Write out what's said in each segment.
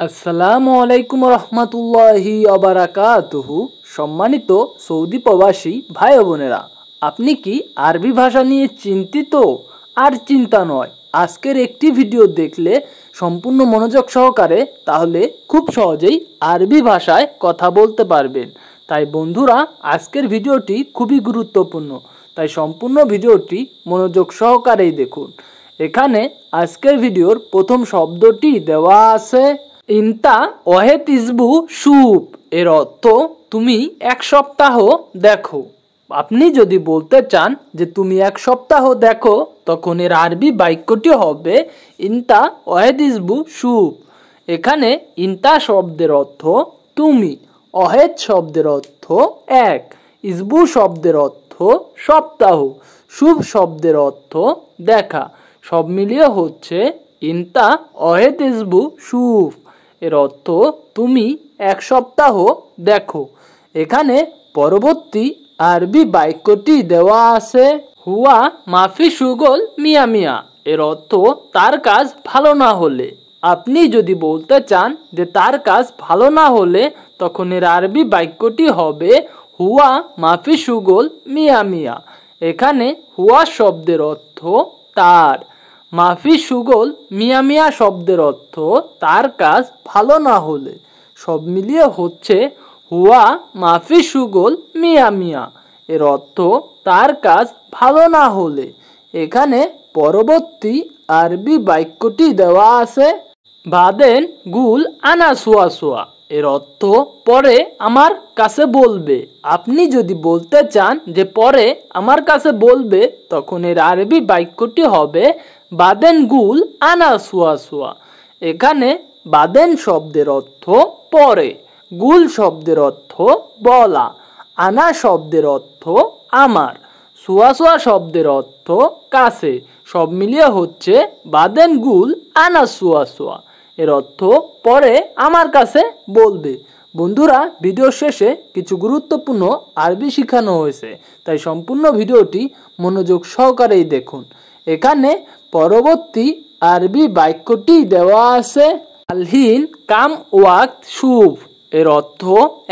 আসসালামু আলাইকুম রহমতুল্লাহি অবারাকাতুহু। সম্মানিত সৌদি প্রবাসী ভাই বোনেরা, আপনি কি আরবি ভাষা নিয়ে চিন্তিত? আর চিন্তা নয়, আজকের একটি ভিডিও দেখলে সম্পূর্ণ মনোযোগ সহকারে তাহলে খুব সহজেই আরবি ভাষায় কথা বলতে পারবেন। তাই বন্ধুরা, আজকের ভিডিওটি খুবই গুরুত্বপূর্ণ, তাই সম্পূর্ণ ভিডিওটি মনোযোগ সহকারেই দেখুন। এখানে আজকের ভিডিওর প্রথম শব্দটি দেওয়া আছে ইনতা ওয়াহেদ ইসবু শুভ। এর অর্থ তুমি এক সপ্তাহ দেখো। আপনি যদি বলতে চান যে তুমি এক সপ্তাহ দেখো, তখন এর আরবি বাক্যটি হবে ইনতা ওয়াহেদ ইসবু শুভ। এখানে ইনতা শব্দের অর্থ তুমি, ওয়াহেদ শব্দের অর্থ এক, ইসবু শব্দের অর্থ সপ্তাহ, শুভ শব্দের অর্থ দেখা। সব মিলিয়ে হচ্ছে ইনতা ওয়াহেদ ইসবু শুভ। এর অর্থ তুমি এক সপ্তাহ দেখো। এখানে পরবর্তী আরবি বাক্যটি দেওয়া আছে হুয়া মাফি সুগল মিয়া মিয়া। এর অর্থ তার কাজ ভালো না হলে। আপনি যদি বলতে চান যে তার কাজ ভালো না হলে, তখন এর আরবি বাক্যটি হবে হুয়া মাফি সুগল মিয়া মিয়া। এখানে হুয়া শব্দের অর্থ তার, মাফি সুগল মিয়া মিয়া শব্দের অর্থ তার কাজ ভালো না হলে। সব মিলিয়ে হচ্ছে হুয়া মাফি সুগল মিয়া মিয়া। এর অর্থ তার কাজ ভালো না হলে। এখানে পরবর্তী আরবি বাক্যটি দেওয়া আছে বাদেন গুল আনা সুয়া সুয়া। এর অর্থ পরে আমার কাছে বলবে। আপনি যদি বলতে চান যে পরে আমার কাছে বলবে, তখন এর আরবি বাক্যটি হবে বাদেন গুল আনা সুয়া সুয়া। এখানে বাদেন শব্দের অর্থ পরে, গুল শব্দের অর্থ বলা, আনা শব্দের অর্থ আমার, সুয়া সুয়া শব্দের অর্থ কাছে। সব মিলিয়ে হচ্ছে বাদেন গুল আনা সুয়া সুয়া। এর অর্থ পরে আমার কাছে বলবে। বন্ধুরা, ভিডিও শেষে কিছু গুরুত্বপূর্ণ আরবি শেখানো হয়েছে, তাই সম্পূর্ণ ভিডিওটি মনোযোগ সহকারেই দেখুন। এখানে পরবর্তী আরবি বাক্যটি দেওয়া আছে আলহিন কাম ওয়াক্ত শুভ। এর অর্থ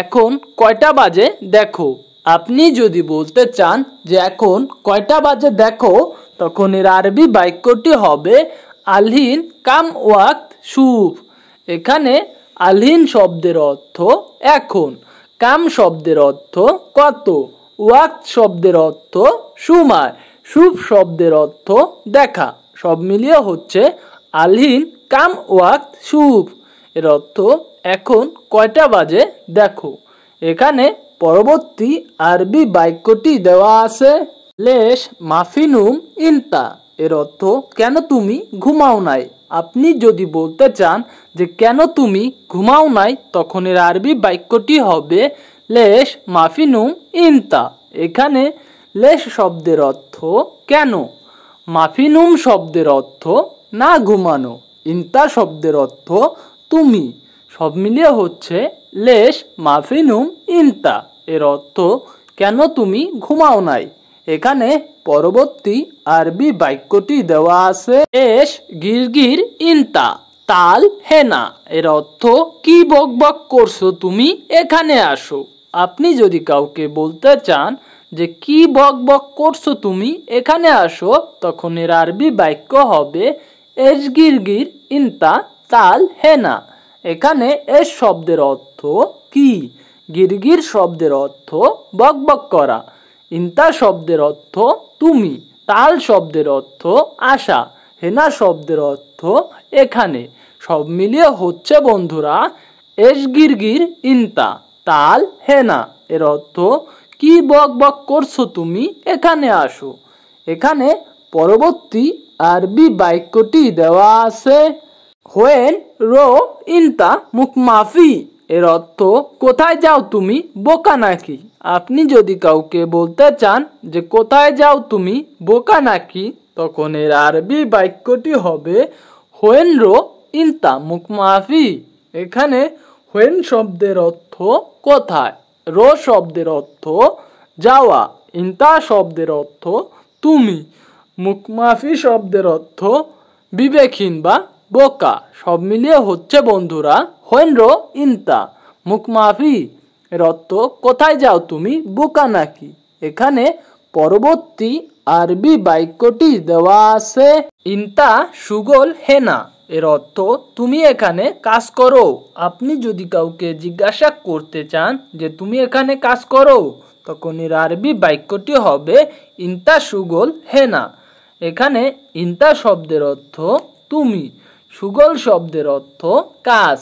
এখন কয়টা বাজে দেখো। আপনি যদি বলতে চান যে এখন কয়টা বাজে দেখো, তখন এর আরবি বাক্যটি হবে আলহিন কাম ওয়াক্ত শুভ। এখানে আলহিন শব্দের অর্থ এখন, কাম শব্দের অর্থ কত, ওয়াক্ত শব্দের অর্থ সময়, শুভ শব্দের অর্থ দেখা। সব মিলিয়ে হচ্ছে আলহিন কাম ওয়াক্ত শুভ। এর অর্থ এখন কয়টা বাজে দেখো। এখানে পরবর্তী আরবি বাক্যটি দেওয়া আছে লেশ মাফিনুম ইনতা। এর অর্থ কেন তুমি ঘুমাও নাই। আপনি যদি বলতে চান যে কেন তুমি ঘুমাও নাই, তখন এর আরবি বাক্যটি হবে লেশ মাফিনুম ইনতা। এখানে লেশ শব্দের অর্থ কেন, মাফিনুম শব্দের অর্থ না ঘুমানো, ইনতা শব্দের অর্থ তুমি। সব মিলিয়ে হচ্ছে লেশ মাফিনুম ইনতা। এর অর্থ কেন তুমি ঘুমাও নাই। এখানে পরবর্তী আরবি বাক্যটি দেওয়া আছে এস গিরগির ইনতা তাল হেনা। এর অর্থ কি বক বক করছো তুমি, এখানে আসো। আপনি যদি কাউকে বলতে চান যে কি বক বক করছো তুমি, এখানে আসো, তখন এর আরবি বাক্য হবে এস গিরগির ইনতা তাল হেনা। এখানে এস শব্দের অর্থ কি, গিরগির শব্দের অর্থ বক বক করা, ইনতা শব্দের অর্থ তুমি, তাল শব্দের অর্থ আসা, হেনা শব্দের অর্থ এখানে। সব মিলিয়ে হচ্ছে বন্ধুরা এস গিরগির ইনতা তাল হেনা। এর অর্থ কি বক বক করছো তুমি, এখানে আসো। এখানে পরবর্তী আরবি বাক্যটি দেওয়া আছে হোয়েন রো ইনতা মুকমাফি। এর অর্থ কোথায় যাও তুমি, বোকা নাকি। আপনি যদি কাউকে বলতে চান যে কোথায় যাও তুমি, বোকা নাকি, তখন এর আরবি বাক্যটি হবে হোয়েন রো ইনতা মুকমাফি। এখানে হোয়েন শব্দের অর্থ কোথায়, রো শব্দের অর্থ যাওয়া, ইনতা শব্দের অর্থ তুমি, মুকমাফি শব্দের অর্থ বিবেকহীন বা বোকা, সব মিলিয়ে হচ্ছে বন্ধুরা হোয়েনরো ইনতা। মুখ মাফি এর অর্থ কোথায় যাও তুমি, বোকা নাকি। এখানে পরবর্তী আরবি বাক্যটি দেওয়া আছে ইনতা সুগল হেনা, এর অর্থ তুমি এখানে কাজ করো। আপনি যদি কাউকে জিজ্ঞাসা করতে চান যে তুমি এখানে কাজ করো, তখন এর আরবি বাক্যটি হবে ইনতা সুগল হেনা। এখানে ইনতা শব্দের অর্থ তুমি, সুগল শব্দের অর্থ কাজ,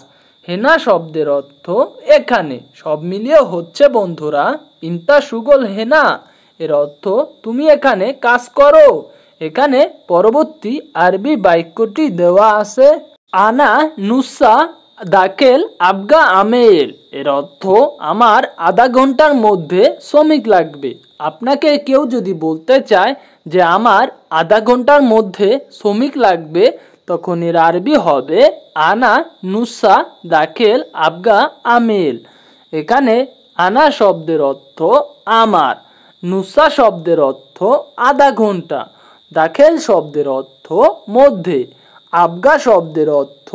হেনা শব্দের অর্থ এখানে, সব মিলিয়ে হচ্ছে বন্ধুরা ইনতা সুগল হেনা এর অর্থ তুমি এখানে কাজ করো। এখানে পরবর্তী আরবি বাক্যটি দেওয়া আছে আনা নুসা দাকেল আবগা আমেল, এর অর্থ আমার আধা ঘন্টার মধ্যে শ্রমিক লাগবে। আপনাকে কেউ যদি বলতে চায় যে আমার আধা ঘন্টার মধ্যে শ্রমিক লাগবে, তখন এর আরবি হবে আনা নুসা দাকেল আবগা আমেল। এখানে আনা শব্দের অর্থ আমার, নুসা শব্দের অর্থ আধা ঘন্টা, দাখেল শব্দের অর্থ মধ্যে, আবগা শব্দের অর্থ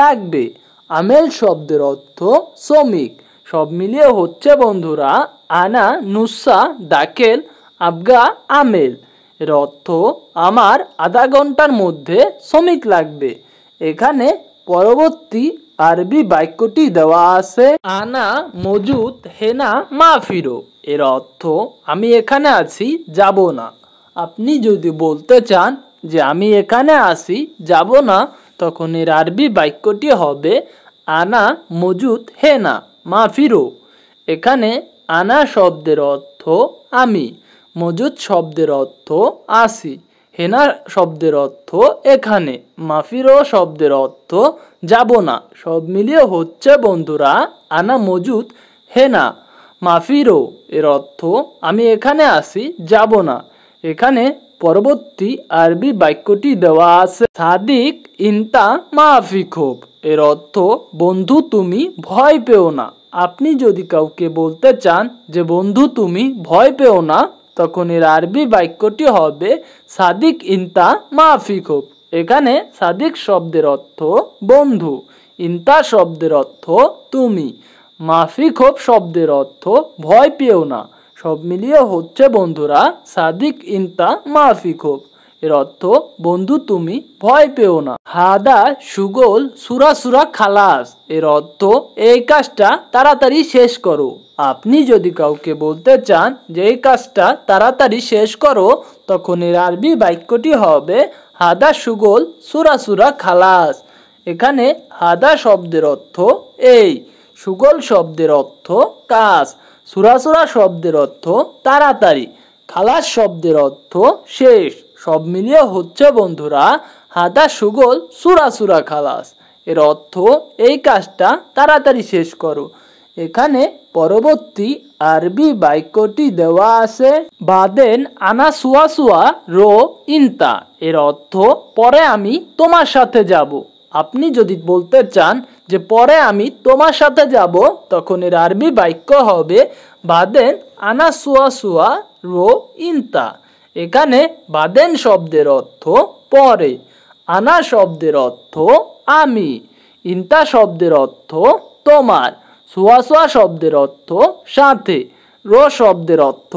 লাগবে, আমেল শব্দের অর্থ শ্রমিক। সব মিলিয়ে হচ্ছে বন্ধুরা আনা নুসা দাখেল আবগা আমেল, এর অর্থ আমার আধা ঘন্টার মধ্যে শ্রমিক লাগবে। এখানে পরবর্তী আরবি বাক্যটি দেওয়া আছে আনা মজুদ হেনা মাফিরো, এর অর্থ আমি এখানে আছি, যাব না। আপনি যদি বলতে চান যে আমি এখানে আছি, যাব না, তখন এর আরবি বাক্যটি হবে আনা মজুদ হেনা মাফিরো। এখানে আনা শব্দের অর্থ আমি, মজুদ শব্দের অর্থ আসি, হেনা শব্দের অর্থ এখানে, মাফিরো শব্দের অর্থ যাব না। সব মিলিয়ে হচ্ছে বন্ধুরা আনা মজুদ হেনা মাফিরো, এর অর্থ আমি এখানে আসি, যাব না। এখানে পরবর্তী আরবি বাক্যটি দেওয়া আছে সাদিক ইনতা মাফি খোব, এর অর্থ বন্ধু তুমি ভয় পেও না। আপনি যদি কাউকে বলতে চান যে বন্ধু তুমি ভয় পেও না, তখন এর আরবি বাক্যটি হবে সাদিক ইনতা মাফি খোব। এখানে সাদিক শব্দের অর্থ বন্ধু, ইনতা শব্দের অর্থ তুমি, মাফি খোব শব্দের অর্থ ভয় পেও না। সব মিলিয়ে হচ্ছে বন্ধুরা সাদিক ইনতা মাফি খোব, এর অর্থ বন্ধু তুমি ভয় পেও না। হাদা সুগোল সুরা সুরা খালাস, এর অর্থ এই কাজটা তাড়াতাড়ি শেষ করো। আপনি যদি কাউকে বলতে চান যে এই কাজটা তাড়াতাড়ি শেষ করো, তখন এর আরবি বাক্যটি হবে হাদা সুগোল সুরা সুরা খালাস। এখানে হাদা শব্দের অর্থ এই, সুগল শব্দের অর্থ কাজ, সুরা সুরা শব্দের অর্থ তাড়াতাড়ি, খালাস শব্দের অর্থ শেষ। সব মিলিয়ে হচ্ছে বন্ধুরা হাদা সুগল সুরা সুরা খালাস, এর অর্থ এই কাজটা তাড়াতাড়ি শেষ করো। এখানে পরবর্তী আরবি বাক্যটি দেওয়া আছে বাদেন আনা সুয়া সুয়া রো ইনতা, এর অর্থ পরে আমি তোমার সাথে যাব। আপনি যদি বলতে চান যে পরে আমি তোমার সাথে যাব, তখন এর আরবি বাক্য হবে বাদেন আনা সুয়া সুয়া রো ইনতা। এখানে বাদেন শব্দের অর্থ পরে, আনা শব্দের অর্থ আমি, ইনতা শব্দের অর্থ তোমার, সুয়া সুয়া শব্দের অর্থ সাথে, রো শব্দের অর্থ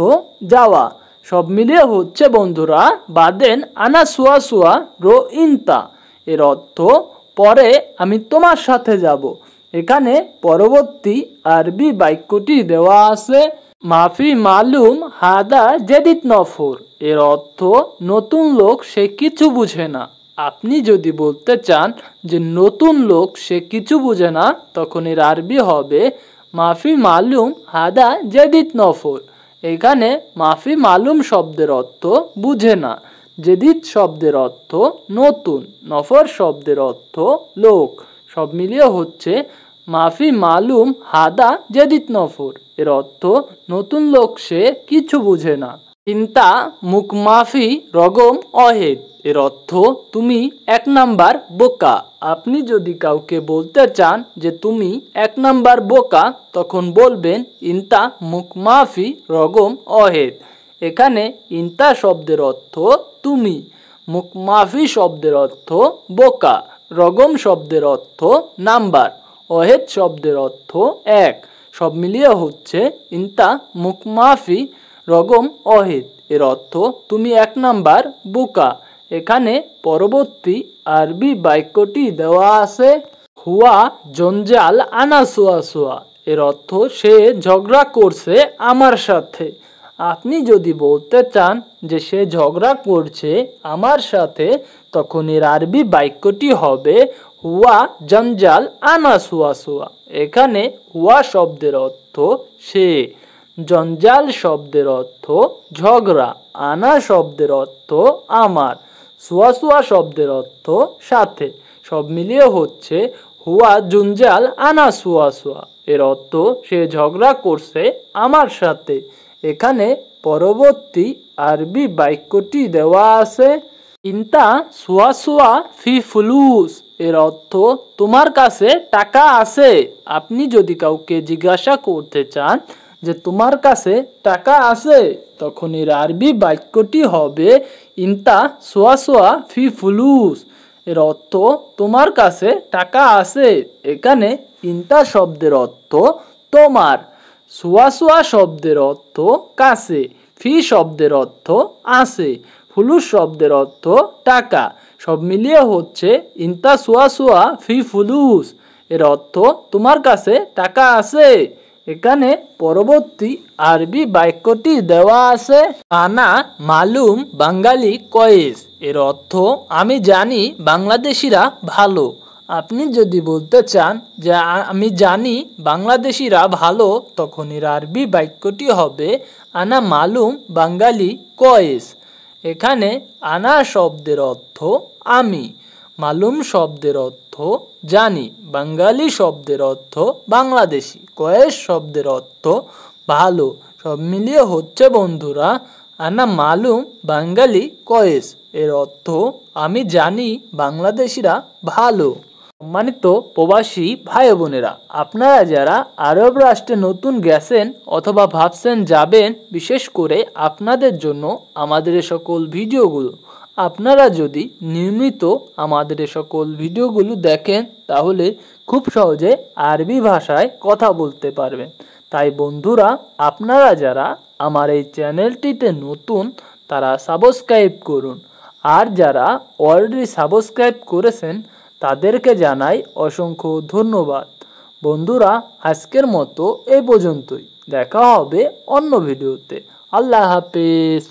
যাওয়া। সব মিলিয়ে হচ্ছে বন্ধুরা বাদেন আনা সুয়া সুয়া রো ইনতা, এর অর্থ পরে আমি তোমার সাথে যাব। এখানে পরবর্তী আরবি বাক্যটি দেওয়া আছে মাফি মালুম হাদা জেদিত নফর, এর অর্থ নতুন লোক সে কিছু বুঝে না। আপনি যদি বলতে চান যে নতুন লোক সে কিছু বুঝে না, তখন এর আরবি হবে মাফি মালুম হাদা জেদিত নফর। এখানে মাফি মালুম শব্দের অর্থ বুঝে না, জেদিত শব্দের অর্থ নতুন, নফর শব্দের অর্থ লোক। সব মিলিয়ে হচ্ছে মাফি মালুম হাদা জেদিত নফর, এর অর্থ নতুন লোক সে কিছু বুঝে না। চিন্তা মুখ মাফি রগম অহেদ, এর অর্থ তুমি এক নাম্বার বোকা। আপনি যদি কাউকে বলতে চান যে তুমি এক নাম্বার বোকা, তখন বলবেন ইনতা মুখ মাফি রগম অহেদ। এখানে ইনতা শব্দের অর্থ তুমি, মুখ মাফি শব্দের অর্থ বোকা, রগম শব্দের অর্থ নাম্বার, ওয়াহেদ শব্দের অর্থ এক, সব মিলিয়ে হচ্ছে ইনতা মুকমাফি রগম ওয়াহেদ, এর অর্থ তুমি এক নাম্বার বোকা। এখানে পরবর্তী আরবি বাক্যটি দেওয়া আছে হুয়া জঞ্জাল আনা সোয়া সোয়া, এর অর্থ সে ঝগড়া করছে আমার সাথে। আপনি যদি বলতে চান যে সে ঝগড়া করছে আমার সাথে, তখন এর আরবি বাক্যটি হবে হুয়া জঞ্জাল আনা সোয়া সোয়া। এখানে হুয়া শব্দের অর্থ সে, জঞ্জাল শব্দের অর্থ ঝগড়া, আনা শব্দের অর্থ আমার, সোয়া সোয়া শব্দের অর্থ সাথে, সব মিলিয়ে হচ্ছে হুয়া জঞ্জাল আনা সোয়া সোয়া, এর অর্থ সে ঝগড়া করছে আমার সাথে। এখানে পরবর্তী আরবি বাক্যটি দেওয়া আছে ইনতা সোয়া সোয়া ফি ফুলুস, এর অর্থ তোমার কাছে টাকা আছে। আপনি যদি কাউকে জিজ্ঞাসা করতে চান যে তোমার কাছে টাকা আছে, তখন এর আরবি বাক্যটি হবে ইনতা সোয়া সোয়া ফি ফুলুস, এর অর্থ তোমার কাছে টাকা আছে। এখানে ইনতা শব্দের অর্থ তোমার, সোয়া সোয়া শব্দের অর্থ কাছে, ফি শব্দের অর্থ আছে, ফুলুস শব্দের অর্থ টাকা, সব মিলিয়ে হচ্ছে ইনতা সোয়া সোয়া ফি ফুলুস, এর অর্থ তোমার কাছে টাকা আছে। এখানে পরবর্তী আরবি বাক্যটি দেওয়া আছে আনা মালুম বাঙালি কয়েস, এর অর্থ আমি জানি বাংলাদেশিরা ভালো। আপনি যদি বলতে চান যে আমি জানি বাংলাদেশিরা ভালো, তখন এর আরবি বাক্যটি হবে আনা মালুম বাঙালি কয়েস। এখানে আনা শব্দের অর্থ আমি, মালুম শব্দের অর্থ জানি, বাঙালি শব্দের অর্থ বাংলাদেশি, কয়েস শব্দের অর্থ ভালো, সব মিলিয়ে হচ্ছে বন্ধুরা আনা মালুম বাঙালি কয়েস, এর অর্থ আমি জানি বাংলাদেশিরা ভালো। সম্মানিত প্রবাসী ভাই বোনেরা, আপনারা যারা আরব রাষ্ট্রে নতুন গেছেন অথবা ভাবছেন যাবেন, বিশেষ করে আপনাদের জন্য আমাদের সকল ভিডিওগুলো, আপনারা যদি নিয়মিত আমাদের সকল ভিডিওগুলো দেখেন তাহলে খুব সহজে আরবি ভাষায় কথা বলতে পারবেন। তাই বন্ধুরা, আপনারা যারা আমার এই চ্যানেলটিতে নতুন তারা সাবস্ক্রাইব করুন, আর যারা অলরেডি সাবস্ক্রাইব করেছেন তাদেরকে জানাই অসংখ্য ধন্যবাদ। বন্ধুরা, আজকের মতো এই পর্যন্তই, দেখা হবে অন্য ভিডিওতে। আল্লাহ হাফেজ।